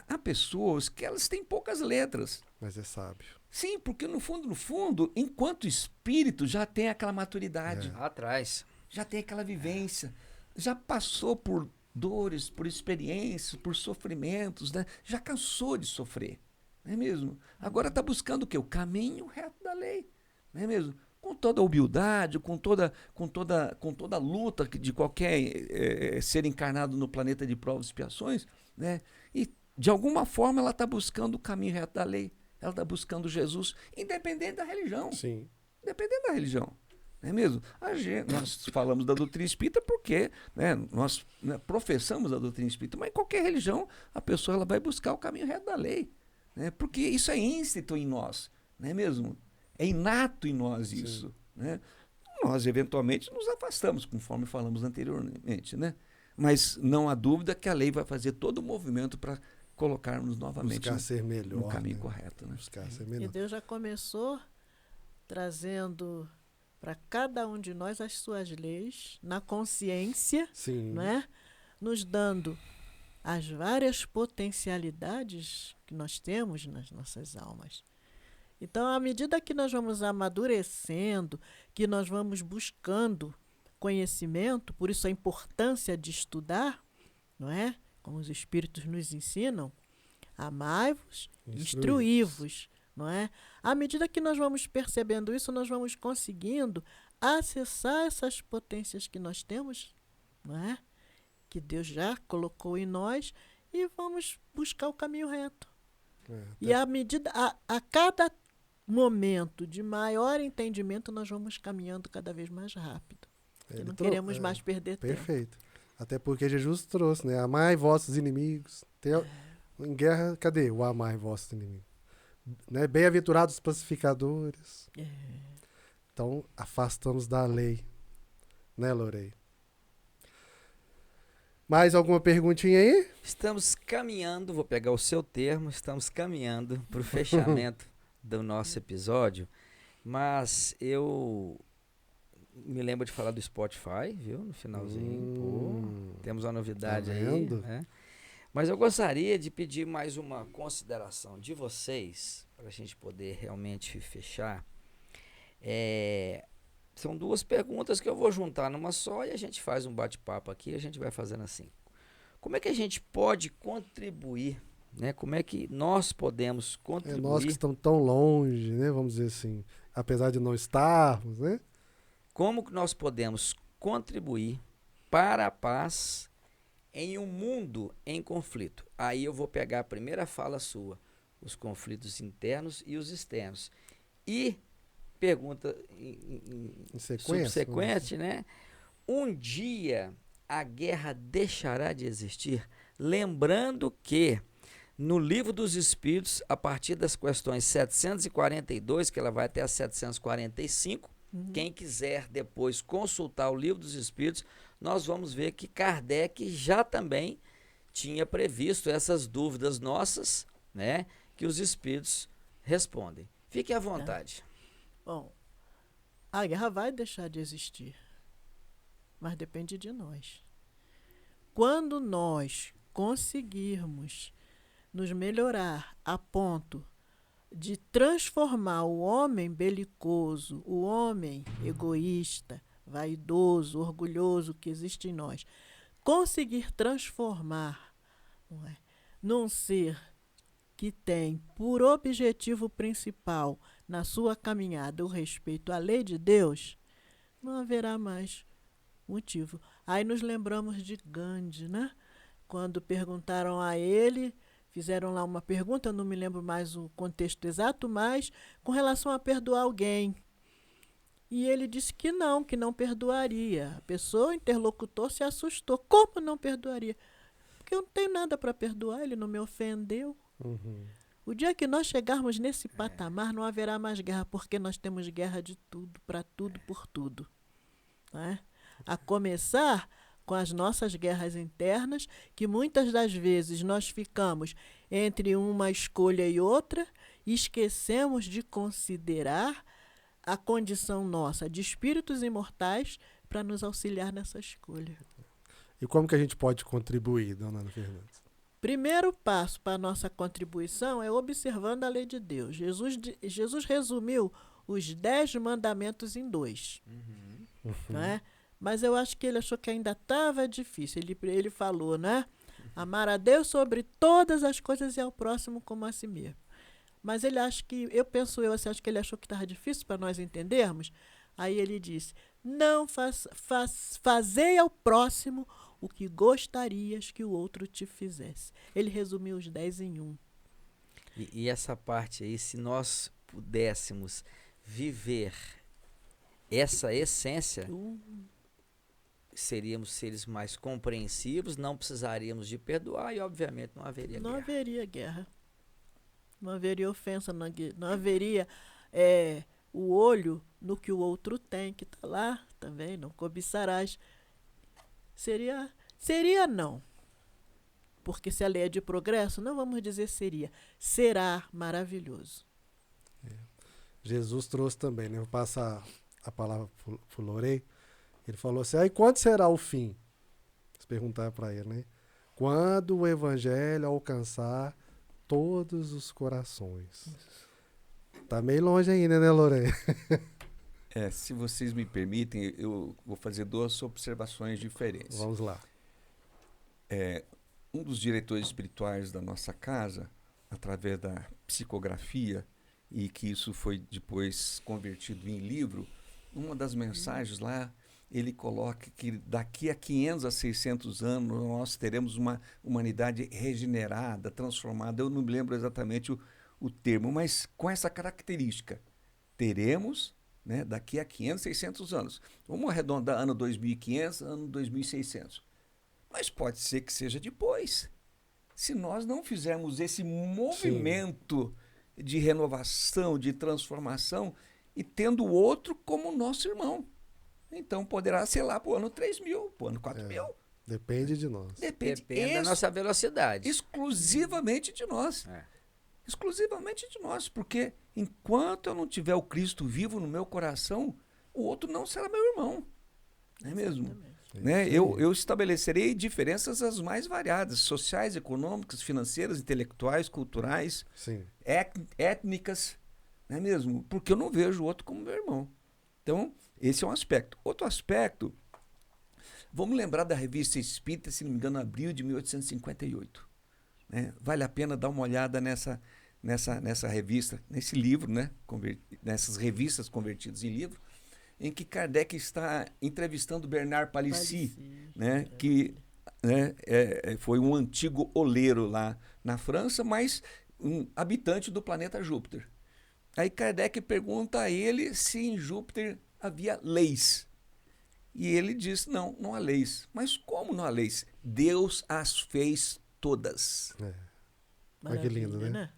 Há pessoas que elas têm poucas letras. Mas é sábio. Sim, porque no fundo, enquanto espírito, já tem aquela maturidade. Atrás. Já tem aquela vivência. Já passou por dores, por experiências, por sofrimentos, né? Já cansou de sofrer. Não é mesmo? Agora está buscando o quê? O caminho reto da lei. Não é mesmo? Com toda a humildade, com toda a luta de qualquer ser encarnado no planeta de provas e expiações, né? E, de alguma forma, ela está buscando o caminho reto da lei. Ela está buscando Jesus, independente da religião. Sim. Independente da religião. Não é mesmo? Nós falamos da doutrina espírita porque, né, nós, né, professamos a doutrina espírita, mas em qualquer religião, a pessoa ela vai buscar o caminho reto da lei. Né? Porque isso é íncito em nós. Não é mesmo? É inato em nós isso. Né? Nós, eventualmente, nos afastamos, conforme falamos anteriormente. Né? Mas não há dúvida que a lei vai fazer todo o movimento para colocarmos novamente ser melhor, no caminho né? correto. Né? Buscar ser melhor. E Deus já começou trazendo para cada um de nós as suas leis, na consciência, né? Nos dando as várias potencialidades que nós temos nas nossas almas. Então, à medida que nós vamos amadurecendo, que nós vamos buscando conhecimento, por isso a importância de estudar, não é? Como os Espíritos nos ensinam, amai-vos, instruí-vos, não é? À medida que nós vamos percebendo isso, nós vamos conseguindo acessar essas potências que nós temos, não é? Que Deus já colocou em nós, e vamos buscar o caminho reto. E à medida, a cada momento de maior entendimento, nós vamos caminhando cada vez mais rápido. Não queremos mais perder tempo. Perfeito. Até porque Jesus trouxe, né? Amai vossos inimigos. Em guerra, cadê o amai vossos inimigos? Né? Bem-aventurados os pacificadores. Então, afastamos da lei. Né, Lorei? Mais alguma perguntinha aí? Estamos caminhando, vou pegar o seu termo, estamos caminhando para o fechamento do nosso episódio, mas eu me lembro de falar do Spotify, viu? No finalzinho. Temos uma novidade aí. Né? Mas eu gostaria de pedir mais uma consideração de vocês, para a gente poder realmente fechar. São duas perguntas que eu vou juntar numa só e a gente faz um bate-papo aqui, a gente vai fazendo assim. Como é que a gente pode contribuir, né? Como é que nós podemos contribuir? Nós que estamos tão longe, né? Vamos dizer assim, apesar de não estarmos, né? Como que nós podemos contribuir para a paz em um mundo em conflito? Aí eu vou pegar a primeira fala sua, os conflitos internos e os externos. E pergunta subsequente, né? Um dia a guerra deixará de existir? Lembrando que no Livro dos Espíritos, a partir das questões 742, que ela vai até a 745, quem quiser depois consultar o Livro dos Espíritos, nós vamos ver que Kardec já também tinha previsto essas dúvidas nossas, né, que os Espíritos respondem. Fique à vontade. Bom, a guerra vai deixar de existir, mas depende de nós. Quando nós conseguirmos nos melhorar a ponto de transformar o homem belicoso, o homem egoísta, vaidoso, orgulhoso que existe em nós, conseguir transformar, não é, num ser que tem por objetivo principal na sua caminhada o respeito à lei de Deus, não haverá mais motivo. Aí nos lembramos de Gandhi, né? Quando perguntaram a ele, fizeram lá uma pergunta, eu não me lembro mais o contexto exato, mas com relação a perdoar alguém. E ele disse que não perdoaria. A pessoa, o interlocutor, se assustou. Como não perdoaria? Porque eu não tenho nada para perdoar, ele não me ofendeu. Uhum. O dia que nós chegarmos nesse patamar, não haverá mais guerra, porque nós temos guerra de tudo, para tudo, por tudo. Não é? A começar com as nossas guerras internas, que muitas das vezes nós ficamos entre uma escolha e outra e esquecemos de considerar a condição nossa de espíritos imortais para nos auxiliar nessa escolha. E como que a gente pode contribuir, dona Ana Fernandes? Primeiro passo para a nossa contribuição é observando a lei de Deus. Jesus resumiu os 10 mandamentos em 2. Não é? Mas eu acho que ele achou que ainda estava difícil. Ele falou, né? Amar a Deus sobre todas as coisas e ao próximo como a si mesmo. Mas ele acha que, acho que ele achou que estava difícil para nós entendermos. Aí ele disse, não fazei ao próximo o que gostarias que o outro te fizesse. Ele resumiu os 10 em 1. E essa parte aí, se nós pudéssemos viver essa essência, seríamos seres mais compreensivos, não precisaríamos de perdoar e, obviamente, não haveria guerra. Não haveria guerra. Não haveria ofensa, não haveria o olho no que o outro tem, que está lá também, não cobiçarás. Seria não. Porque se a lei é de progresso, não vamos dizer seria. Será maravilhoso. Jesus trouxe também, né? Vou passar a palavra para o Lorei. Ele falou assim, aí quando será o fim? Se perguntar para ele, né? Quando o evangelho alcançar todos os corações. Tá meio longe ainda, né, Lorei? Se vocês me permitem, eu vou fazer 2 observações diferentes. Vamos lá. Um dos diretores espirituais da nossa casa, através da psicografia, e que isso foi depois convertido em livro, uma das mensagens lá, ele coloca que daqui a 500 a 600 anos nós teremos uma humanidade regenerada, transformada. Eu não me lembro exatamente o termo, mas com essa característica. Teremos, né, daqui a 500, 600 anos. Vamos arredondar ano 2500, ano 2600. Mas pode ser que seja depois. Se nós não fizermos esse movimento de renovação, de transformação, e tendo o outro como nosso irmão. Então poderá ser lá para o ano 3000, para o ano 4000. Depende de nós. Depende da nossa velocidade. Exclusivamente de nós. Exclusivamente de nós. Porque enquanto eu não tiver o Cristo vivo no meu coração, o outro não será meu irmão. Não é mesmo? Né? Eu estabelecerei diferenças as mais variadas, sociais, econômicas, financeiras, intelectuais, culturais, étnicas, não é mesmo? Porque eu não vejo o outro como meu irmão. Então, esse é um aspecto. Outro aspecto, vamos lembrar da Revista Espírita, se não me engano, abril de 1858. Né? Vale a pena dar uma olhada nessa revista, nesse livro, né? Nessas revistas convertidas em livro, em que Kardec está entrevistando Bernard Palissy, né? Que foi um antigo oleiro lá na França, mas um habitante do planeta Júpiter. Aí Kardec pergunta a ele se em Júpiter havia leis. E ele diz, não há leis. Mas como não há leis? Deus as fez todas. Olha que lindo, né?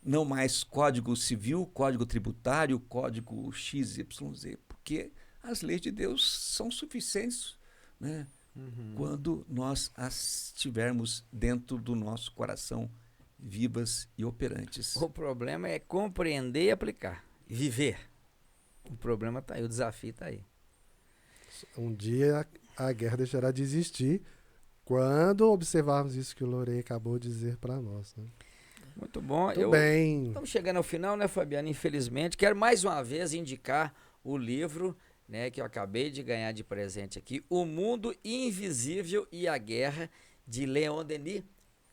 Não mais código civil, código tributário, código XYZ, porque as leis de Deus são suficientes, né? Quando nós as tivermos dentro do nosso coração, vivas e operantes. O problema é compreender e aplicar, viver. O problema está aí, o desafio está aí. Um dia a guerra deixará de existir quando observarmos isso que o Lorei acabou de dizer para nós, né? Muito bom. Tudo bem. Estamos chegando ao final, né, Fabiano? Infelizmente. Quero mais uma vez indicar o livro, né, que eu acabei de ganhar de presente aqui, O Mundo Invisível e a Guerra, de Leon Denis.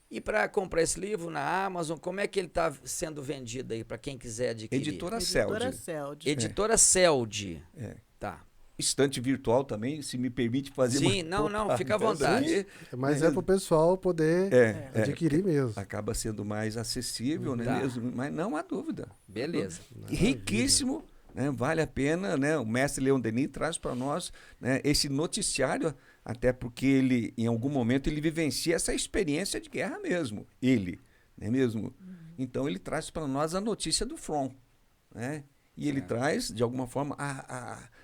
E para comprar esse livro na Amazon, como é que ele está sendo vendido aí para quem quiser adquirir? Editora Celde. Celde. Editora Celde. É. Tá. Estante virtual também, se me permite fazer Sim, uma não, fica à vontade. Mas é para o pessoal poder adquirir mesmo. Acaba sendo mais acessível, né? Tá. Mesmo, mas não há dúvida. Beleza. Riquíssimo, né? Vale a pena, né? O mestre Leon Denis traz para nós, né, esse noticiário, até porque ele, em algum momento, ele vivencia essa experiência de guerra mesmo. Ele, não é mesmo? Então, ele traz para nós a notícia do front, né? E ele traz, de alguma forma,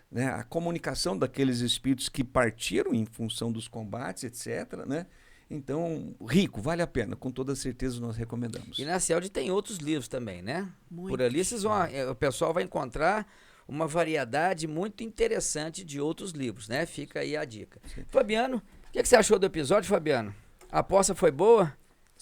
né, a comunicação daqueles espíritos que partiram em função dos combates, etc., né? Então, rico, vale a pena, com toda certeza nós recomendamos. E na Celde tem outros livros também, né? Muitos. Por ali o pessoal vai encontrar uma variedade muito interessante de outros livros, né? Fica aí a dica. Sim. Fabiano, o que você achou do episódio, Fabiano? A aposta foi boa?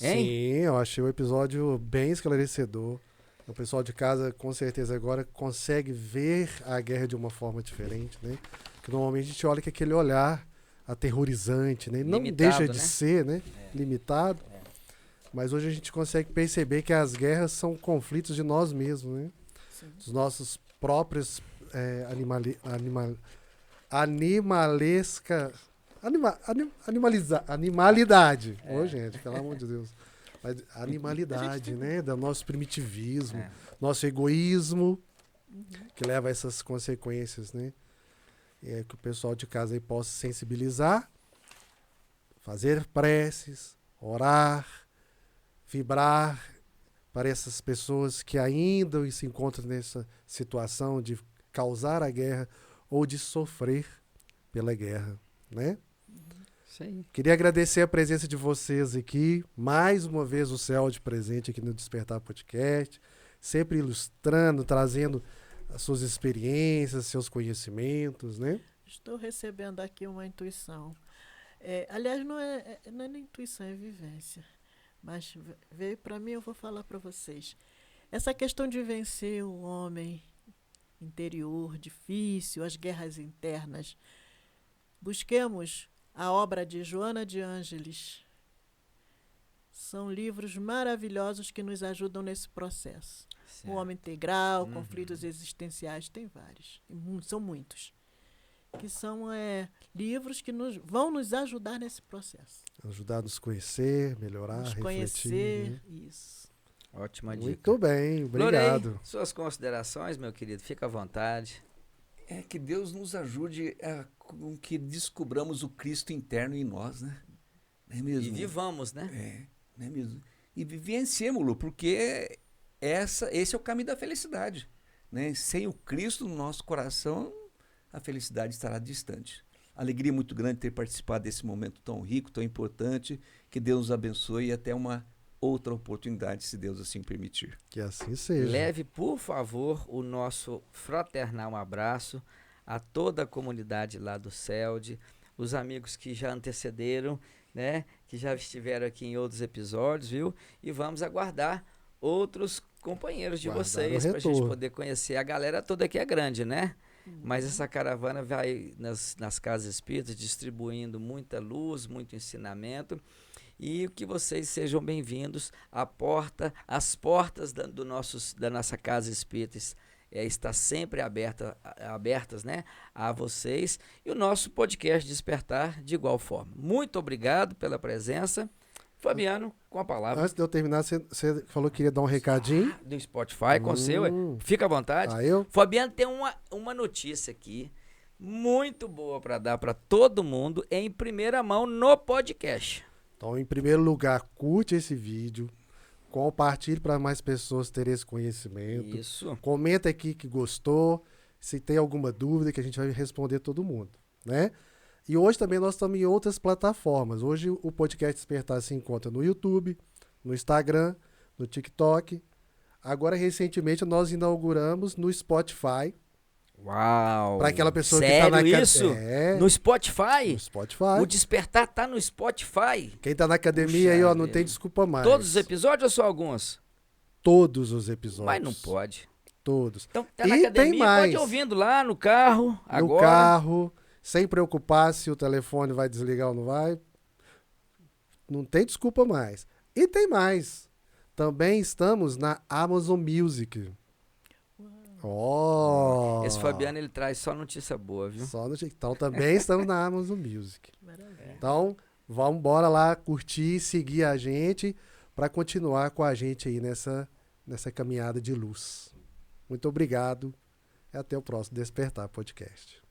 Hein? Sim, eu achei o episódio bem esclarecedor. O pessoal de casa, com certeza, agora consegue ver a guerra de uma forma diferente, né? Que normalmente a gente olha com aquele olhar aterrorizante, né? Não Limitado, deixa de né? ser, né? Limitado. Mas hoje a gente consegue perceber que as guerras são conflitos de nós mesmos, né? Sim. Dos nossos próprios animalidade. Ô, gente, pelo amor de Deus. Mas animalidade, né? Do nosso primitivismo, nosso egoísmo, que leva a essas consequências, né? E é que o pessoal de casa aí possa sensibilizar, fazer preces, orar, vibrar para essas pessoas que ainda se encontram nessa situação de causar a guerra ou de sofrer pela guerra, né? Isso aí. Queria agradecer a presença de vocês aqui, mais uma vez o Celde presente aqui no Despertar Podcast, sempre ilustrando, trazendo as suas experiências, seus conhecimentos, né? Estou recebendo aqui uma intuição. Aliás, não é nem intuição, é vivência. Mas veio para mim, eu vou falar para vocês. Essa questão de vencer o homem interior, difícil, as guerras internas. Busquemos a obra de Joana de Ângeles. São livros maravilhosos que nos ajudam nesse processo. Certo. O Homem Integral, Conflitos Existenciais, tem vários. São muitos. Que são livros que vão nos ajudar nesse processo. Ajudar a nos conhecer, melhorar, Nos refletir. conhecer, Né? isso. Ótima dica. Muito bem, obrigado. Lorei, suas considerações, meu querido, fica à vontade. É que Deus nos ajude com que descobramos o Cristo interno em nós, né? Não é mesmo? E vivamos, né? Não é mesmo? E vivenciemos-lo, porque esse é o caminho da felicidade, né? Sem o Cristo no nosso coração, a felicidade estará distante. Alegria muito grande ter participado desse momento tão rico, tão importante. Que Deus nos abençoe e até uma outra oportunidade, se Deus assim permitir. Que assim seja. Leve, por favor, o nosso fraternal abraço a toda a comunidade lá do Celde, os amigos que já antecederam, né, que já estiveram aqui em outros episódios, viu? E vamos aguardar outros companheiros de Aguardar vocês o para a gente retorno. poder conhecer. A galera toda aqui é grande, né? Mas essa caravana vai nas casas espíritas distribuindo muita luz, muito ensinamento. E que vocês sejam bem-vindos às portas da nossa casa espírita está sempre abertas, né, a vocês, e o nosso podcast Despertar de igual forma. Muito obrigado pela presença. Fabiano, com a palavra. Antes de eu terminar, você falou que queria dar um recadinho. Do Spotify, com o seu, fica à vontade. Eu? Fabiano tem uma notícia aqui muito boa para dar para todo mundo em primeira mão no podcast. Então, em primeiro lugar, curte esse vídeo, compartilhe para mais pessoas terem esse conhecimento. Isso. Comenta aqui que gostou, se tem alguma dúvida que a gente vai responder todo mundo, né? E hoje também nós estamos em outras plataformas. Hoje o podcast Despertar se encontra no YouTube, no Instagram, no TikTok. Agora, recentemente, nós inauguramos no Spotify. Uau! Para aquela pessoa Sério que tá na isso? No Spotify? No Spotify. O Despertar tá no Spotify? Quem tá na academia Puxa aí, ó, não vida. tem desculpa mais. Todos os episódios ou só alguns? todos os episódios. Mas não pode. Todos. Então, tá na E tem academia, mais. pode ir ouvindo lá no carro, agora. No carro, sem preocupar se o telefone vai desligar ou não vai. Não tem desculpa mais. E tem mais. Também estamos na Amazon Music. Oh! Esse Fabiano, ele traz só notícia boa, viu? Então também estamos na Amazon Music. Maravilha. Então, vamos embora lá curtir, seguir a gente para continuar com a gente aí nessa caminhada de luz. Muito obrigado e até o próximo Despertar Podcast.